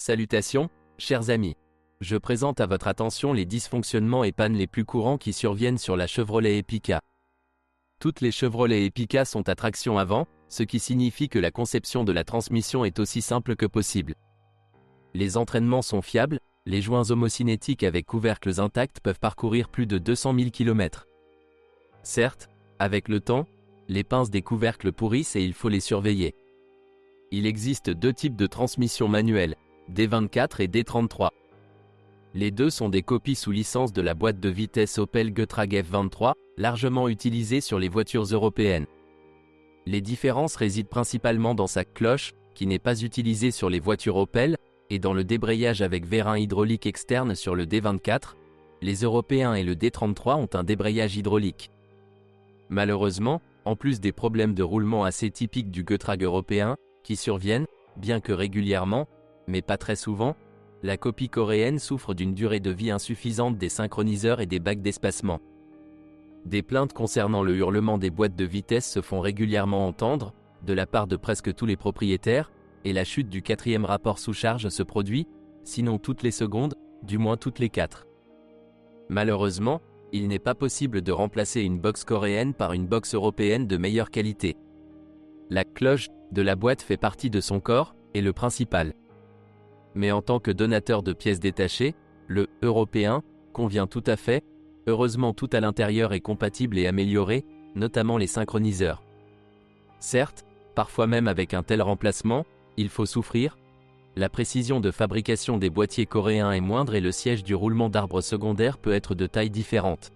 Salutations, chers amis. Je présente à votre attention les dysfonctionnements et pannes les plus courants qui surviennent sur la Chevrolet Epica. Toutes les Chevrolet Epica sont à traction avant, ce qui signifie que la conception de la transmission est aussi simple que possible. Les entraînements sont fiables, les joints homocinétiques avec couvercles intacts peuvent parcourir plus de 200 000 km. Certes, avec le temps, les pinces des couvercles pourrissent et il faut les surveiller. Il existe deux types de transmission manuelle, D24 et D33. Les deux sont des copies sous licence de la boîte de vitesse Opel Getrag F23, largement utilisée sur les voitures européennes. Les différences résident principalement dans sa cloche, qui n'est pas utilisée sur les voitures Opel, et dans le débrayage avec vérin hydraulique externe sur le D24. Les Européens et le D33 ont un débrayage hydraulique. Malheureusement, en plus des problèmes de roulement assez typiques du Getrag européen, qui surviennent, bien que régulièrement, mais pas très souvent, la copie coréenne souffre d'une durée de vie insuffisante des synchroniseurs et des bacs d'espacement. Des plaintes concernant le hurlement des boîtes de vitesse se font régulièrement entendre, de la part de presque tous les propriétaires, et la chute du quatrième rapport sous charge se produit, sinon toutes les secondes, du moins toutes les 4. Malheureusement, il n'est pas possible de remplacer une box coréenne par une box européenne de meilleure qualité. La cloche de la boîte fait partie de son corps, et le principal. Mais en tant que donateur de pièces détachées, le « européen » convient tout à fait, heureusement tout à l'intérieur est compatible et amélioré, notamment les synchroniseurs. Certes, parfois même avec un tel remplacement, il faut souffrir. La précision de fabrication des boîtiers coréens est moindre et le siège du roulement d'arbre secondaire peut être de taille différente.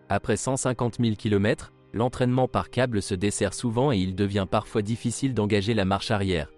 Après 150 000 km, l'entraînement par câble se dessert souvent et il devient parfois difficile d'engager la marche arrière.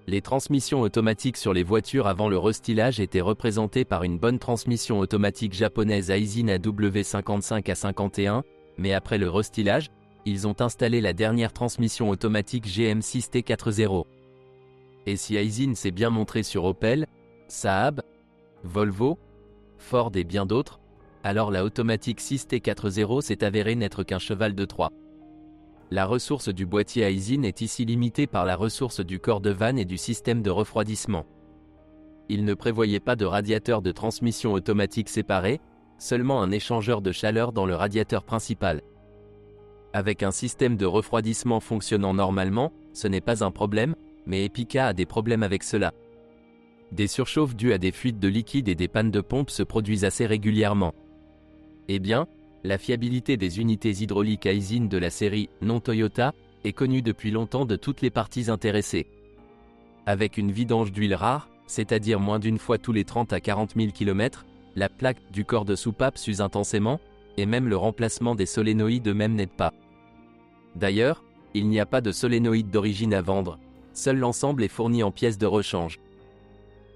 Les transmissions automatiques sur les voitures avant le restylage étaient représentées par une bonne transmission automatique japonaise Aisin AW55A51, mais après le restylage, ils ont installé la dernière transmission automatique GM6 T40. Et si Aisin s'est bien montré sur Opel, Saab, Volvo, Ford et bien d'autres, alors la automatique 6T40 s'est avérée n'être qu'un cheval de Troie. La ressource du boîtier Aisin est ici limitée par la ressource du corps de vanne et du système de refroidissement. Il ne prévoyait pas de radiateur de transmission automatique séparé, seulement un échangeur de chaleur dans le radiateur principal. Avec un système de refroidissement fonctionnant normalement, ce n'est pas un problème, mais Epica a des problèmes avec cela. Des surchauffes dues à des fuites de liquide et des pannes de pompe se produisent assez régulièrement. Eh bien, la fiabilité des unités hydrauliques Aisin de la série non Toyota est connue depuis longtemps de toutes les parties intéressées. Avec une vidange d'huile rare, c'est-à-dire moins d'une fois tous les 30 à 40 000 km, la plaque du corps de soupape s'use intensément, et même le remplacement des solénoïdes eux-mêmes n'aide pas. D'ailleurs, il n'y a pas de solénoïde d'origine à vendre, seul l'ensemble est fourni en pièces de rechange.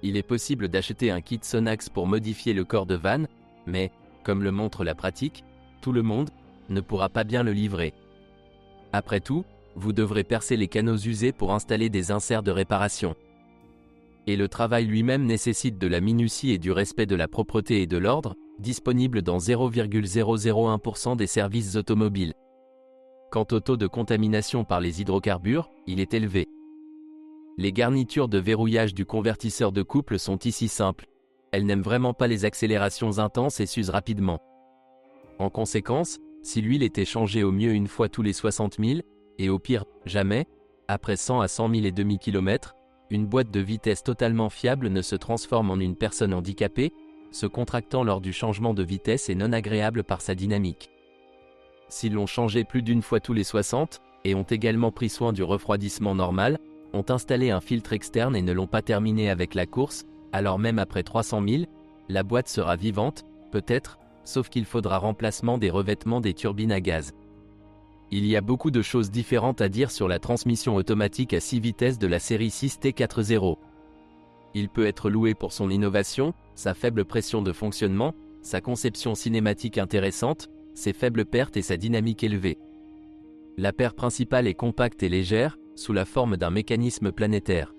Il est possible d'acheter un kit Sonax pour modifier le corps de vanne, mais, comme le montre la pratique, tout le monde ne pourra pas bien le livrer. Après tout, vous devrez percer les canaux usés pour installer des inserts de réparation. Et le travail lui-même nécessite de la minutie et du respect de la propreté et de l'ordre, disponible dans 0,001% des services automobiles. Quant au taux de contamination par les hydrocarbures, il est élevé. Les garnitures de verrouillage du convertisseur de couple sont ici simples. Elles n'aiment vraiment pas les accélérations intenses et s'usent rapidement. En conséquence, si l'huile était changée au mieux une fois tous les 60 000, et au pire, jamais, après 100 à 100 000 et demi km, une boîte de vitesse totalement fiable ne se transforme en une personne handicapée, se contractant lors du changement de vitesse et non agréable par sa dynamique. S'ils l'ont changé plus d'une fois tous les 60, et ont également pris soin du refroidissement normal, ont installé un filtre externe et ne l'ont pas terminé avec la course, alors même après 300 000, la boîte sera vivante, peut-être, sauf qu'il faudra remplacement des revêtements des turbines à gaz. Il y a beaucoup de choses différentes à dire sur la transmission automatique à 6 vitesses de la série 6T40. Il peut être loué pour son innovation, sa faible pression de fonctionnement, sa conception cinématique intéressante, ses faibles pertes et sa dynamique élevée. La paire principale est compacte et légère, sous la forme d'un mécanisme planétaire.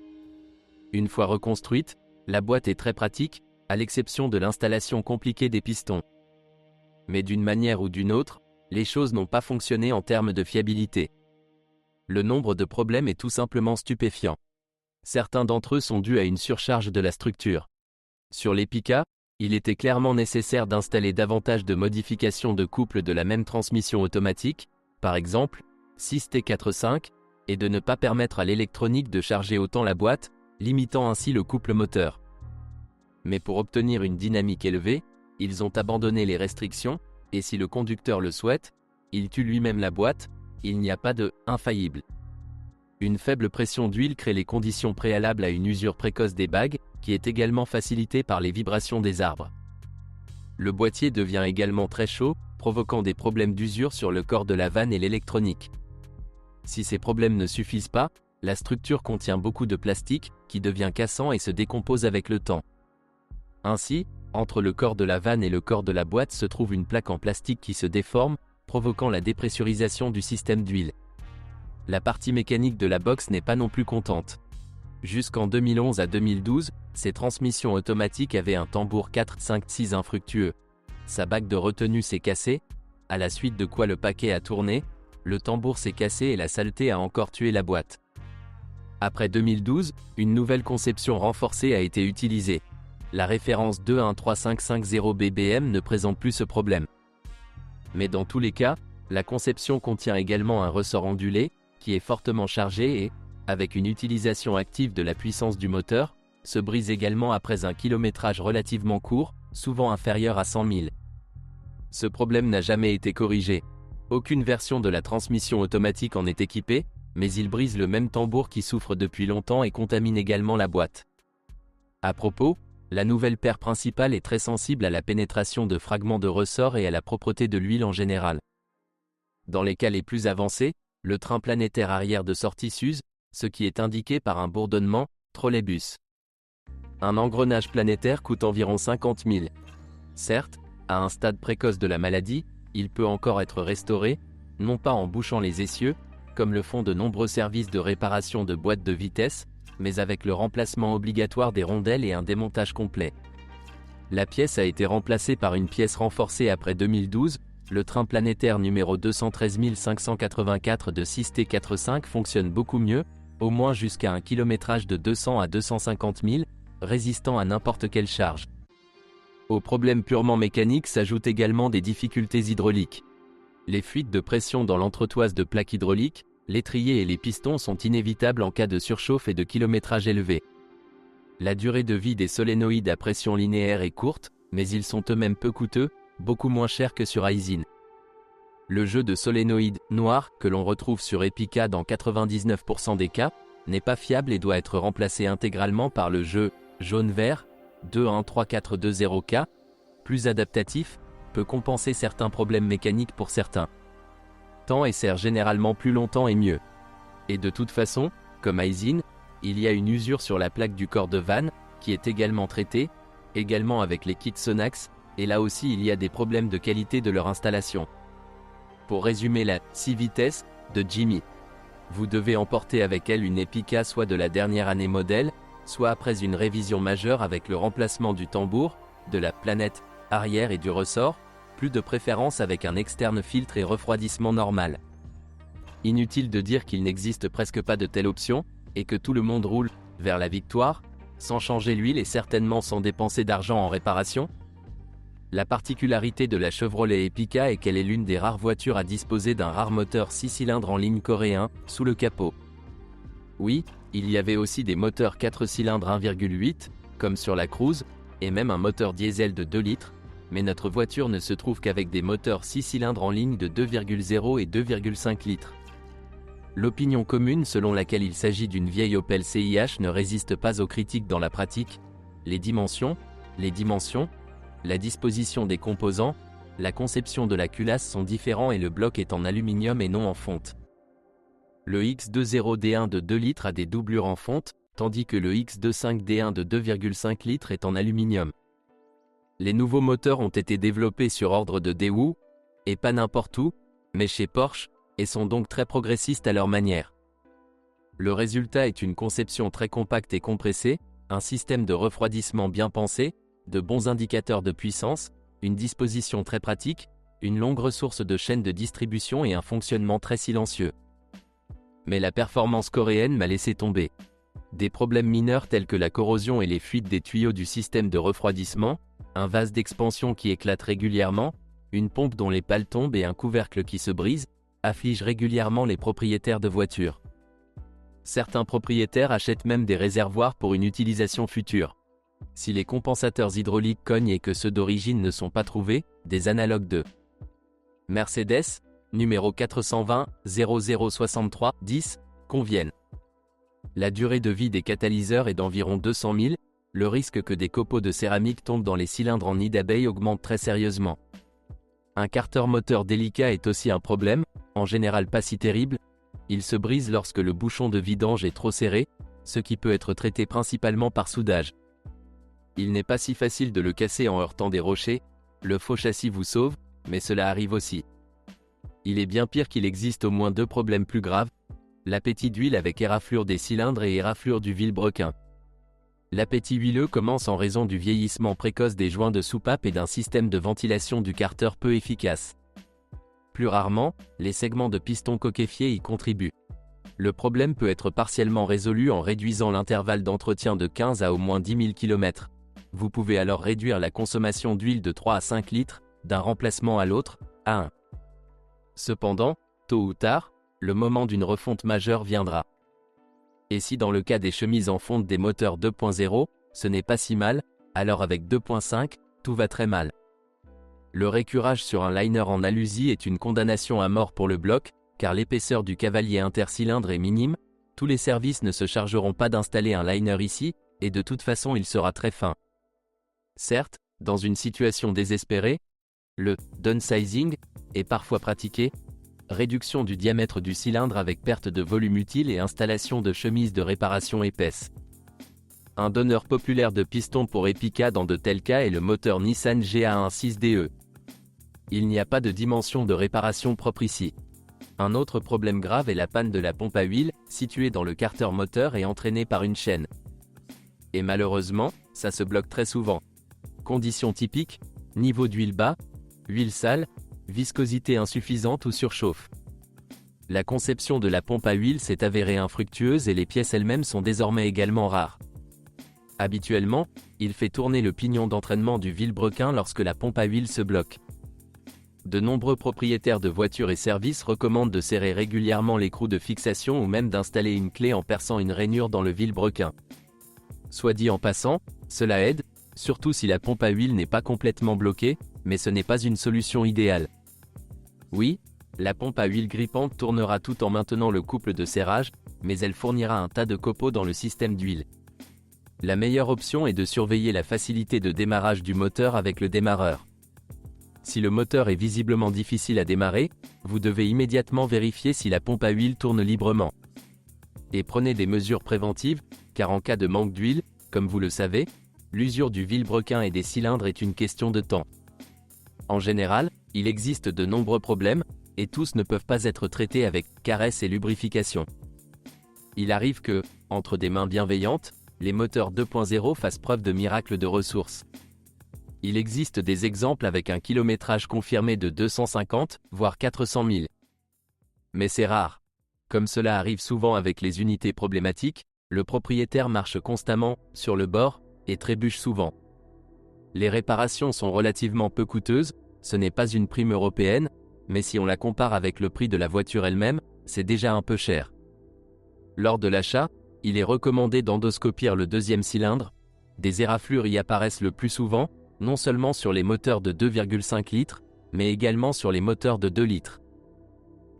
Une fois reconstruite, la boîte est très pratique, à l'exception de l'installation compliquée des pistons. Mais d'une manière ou d'une autre, les choses n'ont pas fonctionné en termes de fiabilité. Le nombre de problèmes est tout simplement stupéfiant. Certains d'entre eux sont dus à une surcharge de la structure. Sur l'Epica, il était clairement nécessaire d'installer davantage de modifications de couple de la même transmission automatique, par exemple 6T45, et de ne pas permettre à l'électronique de charger autant la boîte, limitant ainsi le couple moteur. Mais pour obtenir une dynamique élevée, ils ont abandonné les restrictions, et si le conducteur le souhaite, il tue lui-même la boîte, il n'y a pas de « infaillible ». Une faible pression d'huile crée les conditions préalables à une usure précoce des bagues, qui est également facilitée par les vibrations des arbres. Le boîtier devient également très chaud, provoquant des problèmes d'usure sur le corps de la vanne et l'électronique. Si ces problèmes ne suffisent pas, la structure contient beaucoup de plastique, qui devient cassant et se décompose avec le temps. Ainsi, entre le corps de la vanne et le corps de la boîte se trouve une plaque en plastique qui se déforme, provoquant la dépressurisation du système d'huile. La partie mécanique de la box n'est pas non plus contente. Jusqu'en 2011 à 2012, ces transmissions automatiques avaient un tambour 4-5-6 infructueux. Sa bague de retenue s'est cassée, à la suite de quoi le paquet a tourné, le tambour s'est cassé et la saleté a encore tué la boîte. Après 2012, une nouvelle conception renforcée a été utilisée. La référence 21350 BBM ne présente plus ce problème. Mais dans tous les cas, la conception contient également un ressort ondulé, qui est fortement chargé et, avec une utilisation active de la puissance du moteur, se brise également après un kilométrage relativement court, souvent inférieur à 100 000. Ce problème n'a jamais été corrigé. Aucune version de la transmission automatique en est équipée, mais il brise le même tambour qui souffre depuis longtemps et contamine également la boîte. À propos, la nouvelle paire principale est très sensible à la pénétration de fragments de ressort et à la propreté de l'huile en général. Dans les cas les plus avancés, le train planétaire arrière de sortie s'use, ce qui est indiqué par un bourdonnement, trolleybus. Un engrenage planétaire coûte environ 50 000. Certes, à un stade précoce de la maladie, il peut encore être restauré, non pas en bouchant les essieux, comme le font de nombreux services de réparation de boîtes de vitesse, mais avec le remplacement obligatoire des rondelles et un démontage complet. La pièce a été remplacée par une pièce renforcée après 2012, le train planétaire numéro 213 584 de 6T45 fonctionne beaucoup mieux, au moins jusqu'à un kilométrage de 200 à 250 000, résistant à n'importe quelle charge. Aux problèmes purement mécaniques s'ajoutent également des difficultés hydrauliques. Les fuites de pression dans l'entretoise de plaques hydrauliques, l'étrier et les pistons sont inévitables en cas de surchauffe et de kilométrage élevé. La durée de vie des solénoïdes à pression linéaire est courte, mais ils sont eux-mêmes peu coûteux, beaucoup moins chers que sur Aisin. Le jeu de solénoïdes noirs, que l'on retrouve sur Epica dans 99% des cas, n'est pas fiable et doit être remplacé intégralement par le jeu jaune-vert 21342K, plus adaptatif, peut compenser certains problèmes mécaniques pour certains. Tend et sert généralement plus longtemps et mieux. Et de toute façon, comme Aisin, il y a une usure sur la plaque du corps de vanne, qui est également traitée, également avec les kits Sonax, et là aussi il y a des problèmes de qualité de leur installation. Pour résumer la 6 vitesses de Jimmy, vous devez emporter avec elle une Epica soit de la dernière année modèle, soit après une révision majeure avec le remplacement du tambour, de la planète arrière et du ressort, plus de préférence avec un externe filtre et refroidissement normal. Inutile de dire qu'il n'existe presque pas de telle option, et que tout le monde roule vers la victoire, sans changer l'huile et certainement sans dépenser d'argent en réparation. La particularité de la Chevrolet Epica est qu'elle est l'une des rares voitures à disposer d'un rare moteur 6 cylindres en ligne coréen, sous le capot. Oui, il y avait aussi des moteurs 4 cylindres 1,8, comme sur la Cruze, et même un moteur diesel de 2 litres, mais notre voiture ne se trouve qu'avec des moteurs 6 cylindres en ligne de 2,0 et 2,5 litres. L'opinion commune selon laquelle il s'agit d'une vieille Opel CIH ne résiste pas aux critiques dans la pratique. Les dimensions, la disposition des composants, la conception de la culasse sont différents et le bloc est en aluminium et non en fonte. Le X20D1 de 2 litres a des doublures en fonte, tandis que le X25D1 de 2,5 litres est en aluminium. Les nouveaux moteurs ont été développés sur ordre de Daewoo, et pas n'importe où, mais chez Porsche, et sont donc très progressistes à leur manière. Le résultat est une conception très compacte et compressée, un système de refroidissement bien pensé, de bons indicateurs de puissance, une disposition très pratique, une longue ressource de chaîne de distribution et un fonctionnement très silencieux. Mais la performance coréenne m'a laissé tomber. Des problèmes mineurs tels que la corrosion et les fuites des tuyaux du système de refroidissement, un vase d'expansion qui éclate régulièrement, une pompe dont les pales tombent et un couvercle qui se brise, affligent régulièrement les propriétaires de voitures. Certains propriétaires achètent même des réservoirs pour une utilisation future. Si les compensateurs hydrauliques cognent et que ceux d'origine ne sont pas trouvés, des analogues de Mercedes, numéro 420 0063 10, conviennent. La durée de vie des catalyseurs est d'environ 200 000, le risque que des copeaux de céramique tombent dans les cylindres en nid d'abeille augmente très sérieusement. Un carter moteur délicat est aussi un problème, en général pas si terrible, il se brise lorsque le bouchon de vidange est trop serré, ce qui peut être traité principalement par soudage. Il n'est pas si facile de le casser en heurtant des rochers, le faux châssis vous sauve, mais cela arrive aussi. Il est bien pire qu'il existe au moins deux problèmes plus graves, l'appétit d'huile avec éraflure des cylindres et éraflure du vilebrequin. L'appétit huileux commence en raison du vieillissement précoce des joints de soupape et d'un système de ventilation du carter peu efficace. Plus rarement, les segments de piston coquéfiés y contribuent. Le problème peut être partiellement résolu en réduisant l'intervalle d'entretien de 15 à au moins 10 000 km. Vous pouvez alors réduire la consommation d'huile de 3 à 5 litres, d'un remplacement à l'autre, à 1. Cependant, tôt ou tard, le moment d'une refonte majeure viendra. Et si dans le cas des chemises en fonte des moteurs 2.0, ce n'est pas si mal, alors avec 2.5, tout va très mal. Le récurage sur un liner en alusie est une condamnation à mort pour le bloc, car l'épaisseur du cavalier intercylindre est minime, tous les services ne se chargeront pas d'installer un liner ici, et de toute façon il sera très fin. Certes, dans une situation désespérée, le downsizing est parfois pratiqué, réduction du diamètre du cylindre avec perte de volume utile et installation de chemises de réparation épaisses. Un donneur populaire de piston pour Epica dans de tels cas est le moteur Nissan GA16DE. Il n'y a pas de dimension de réparation propre ici. Un autre problème grave est la panne de la pompe à huile, située dans le carter moteur et entraînée par une chaîne. Et malheureusement, ça se bloque très souvent. Conditions typiques, niveau d'huile bas, huile sale, viscosité insuffisante ou surchauffe. La conception de la pompe à huile s'est avérée infructueuse et les pièces elles-mêmes sont désormais également rares. Habituellement, il fait tourner le pignon d'entraînement du vilebrequin lorsque la pompe à huile se bloque. De nombreux propriétaires de voitures et services recommandent de serrer régulièrement l'écrou de fixation ou même d'installer une clé en perçant une rainure dans le vilebrequin. Soit dit en passant, cela aide, surtout si la pompe à huile n'est pas complètement bloquée, mais ce n'est pas une solution idéale. Oui, la pompe à huile grippante tournera tout en maintenant le couple de serrage, mais elle fournira un tas de copeaux dans le système d'huile. La meilleure option est de surveiller la facilité de démarrage du moteur avec le démarreur. Si le moteur est visiblement difficile à démarrer, vous devez immédiatement vérifier si la pompe à huile tourne librement. Et prenez des mesures préventives, car en cas de manque d'huile, comme vous le savez, l'usure du vilebrequin et des cylindres est une question de temps. En général, il existe de nombreux problèmes, et tous ne peuvent pas être traités avec caresse et lubrification. Il arrive que, entre des mains bienveillantes, les moteurs 2.0 fassent preuve de miracles de ressources. Il existe des exemples avec un kilométrage confirmé de 250, voire 400 000. Mais c'est rare. Comme cela arrive souvent avec les unités problématiques, le propriétaire marche constamment sur le bord et trébuche souvent. Les réparations sont relativement peu coûteuses, ce n'est pas une prime européenne, mais si on la compare avec le prix de la voiture elle-même, c'est déjà un peu cher. Lors de l'achat, il est recommandé d'endoscopier le deuxième cylindre. Des éraflures y apparaissent le plus souvent, non seulement sur les moteurs de 2,5 litres, mais également sur les moteurs de 2 litres.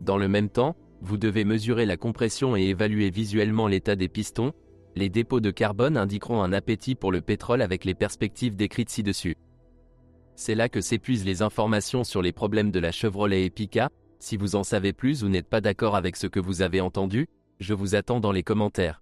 Dans le même temps, vous devez mesurer la compression et évaluer visuellement l'état des pistons. Les dépôts de carbone indiqueront un appétit pour le pétrole avec les perspectives décrites ci-dessus. C'est là que s'épuisent les informations sur les problèmes de la Chevrolet Epica. Si vous en savez plus ou n'êtes pas d'accord avec ce que vous avez entendu, je vous attends dans les commentaires.